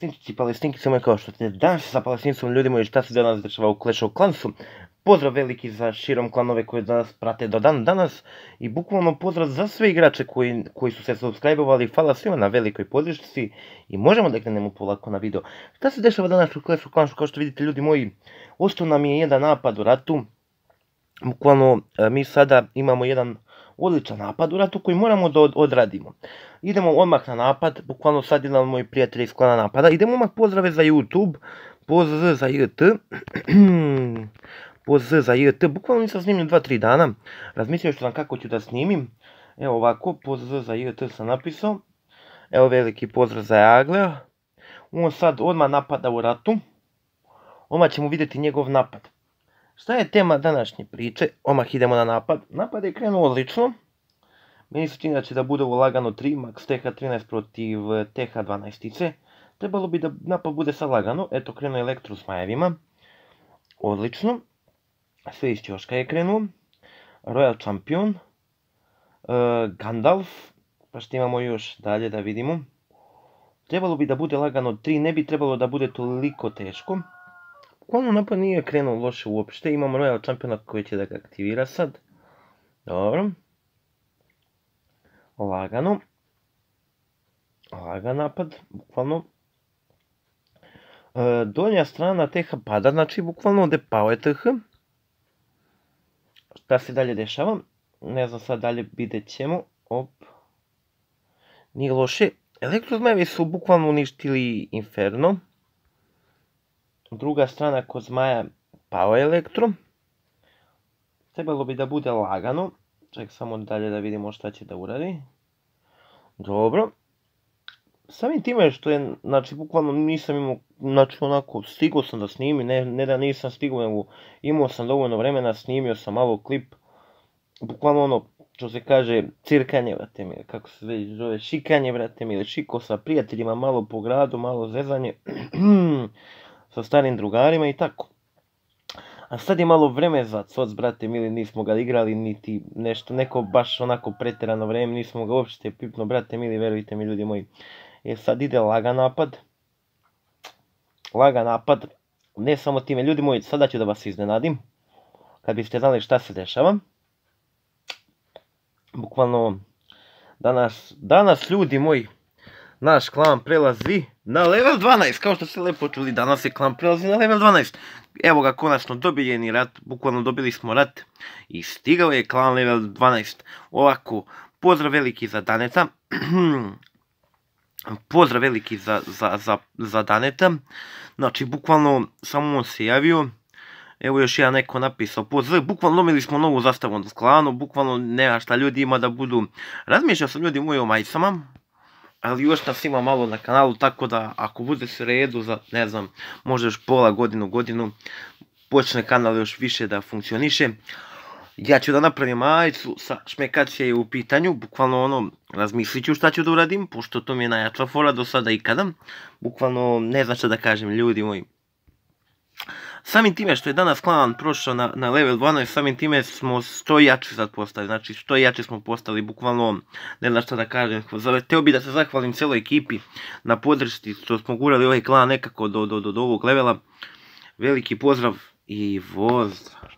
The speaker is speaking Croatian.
Palestinci i palestinkice moje, kao što te danas sa palestincom ljudima i šta se danas dešava u Clash of Clansu. Pozdrav veliki za širom klanove koje nas prate do dan danas i bukvalno pozdrav za sve igrače koji su se subscribe-ovali. Hvala svima na velikoj podršci i možemo da krenemo polako na video. Šta se dešava danas u Clash of Clansu? Kao što vidite ljudi moji, ostao nam je jedan napad u ratu. Bukvalno mi sada imamo jedan odličan napad u ratu koji moramo da odradimo. Idemo odmah na napad, bukvalno sad jedan moj prijatelj iz klana napada. Idemo odmah pozdrave za YouTube, pozdrav za JT, pozdrav za JT, bukvalno nisam snimio 2-3 dana, razmislio sam kako ću da snimim. Evo ovako, pozdrav za JT sam napisao, evo veliki pozdrav za Jaglea. On sad odmah napada u ratu, odmah ćemo vidjeti njegov napad. Šta je tema današnje priče? Odmah idemo na napad. Napad je krenuo odlično. Meni se čini da će da bude ovo lagano 3, max TH13 protiv TH12. Trebalo bi da napad bude sad lagano. Eto, krenuo Elektro s majevima. Odlično. Sve iz ćoška je krenuo. Royal Champion. Gandalf. Pa što imamo još dalje da vidimo. Trebalo bi da bude lagano 3, ne bi trebalo da bude toliko teško. Bukvalno napad nije krenuo loše uopšte, imamo Royal Championa koji će da ga aktivira sad. Dobro. Lagano. Lagan napad, bukvalno. Donja strana TH pada, znači bukvalno ovdje pao je TH. Šta se dalje dešava? Ne znam sad dalje, vidjet ćemo. Op. Nije loše. Elektrozmajevi su bukvalno uništili Inferno. Druga strana kod zmaja pao je Elektro. Trebalo bi da bude lagano. Ček samo dalje da vidimo šta će da uradi. Dobro. Samim time što je, znači bukvalno nisam imao, znači onako, stigao sam da snimim, ne da nisam stigao, nego imao sam dovoljno vremena, snimio sam malo klip. Bukvalno ono, što se kaže, cirkanje, vrate mi, kako se već zove, šikanje, vrate mi, ili šiko sa prijateljima, malo po gradu, malo zezanje. Sa starim drugarima i tako. A sad je malo vreme za coc, brate mili, nismo ga igrali, niti nešto, neko baš onako pretjerano vreme, nismo ga uopšte pipno, brate mili, verujte mi ljudi moji. Sad ide lagan napad. Lagan napad, ne samo time, ljudi moji, sada ću da vas iznenadim. Kad biste znali šta se dešava. Bukvalno, danas ljudi moji, naš klan prelazi na level 12, kao što ste lepo čuli, danas je klan prelazi na level 12. Evo ga, konačno dobijeni rat, bukvalno dobili smo rat i stigao je klan level 12. Ovako, pozdrav veliki za Daneta, pozdrav veliki za Daneta, znači bukvalno samo on se javio. Evo još jedan neko napisao pozdrav, bukvalno dobili smo novu zastavu u klanu, bukvalno nema šta ljudi ima da budu. Razmišljao sam ljudi moji o majicama. Ali još nas ima malo na kanalu, tako da ako bude se redu za, ne znam, možda još pola godinu, počne kanal još više da funkcioniše. Ja ću da napravim majicu sa šmekacije u pitanju, bukvalno ono, razmislit ću šta ću da uradim, pošto to mi je najjača fora do sada ikada. Bukvalno ne znam šta da kažem ljudi moji. Samim time što je danas klan prošao na level 12, samim time smo što jači sad postali, znači što jači smo postali, bukvalno ne znam što da kažem. Hteo bi da se zahvalim celoj ekipi na podršci što smo gurali ovaj klan nekako do ovog levela. Veliki pozdrav i pozdrav.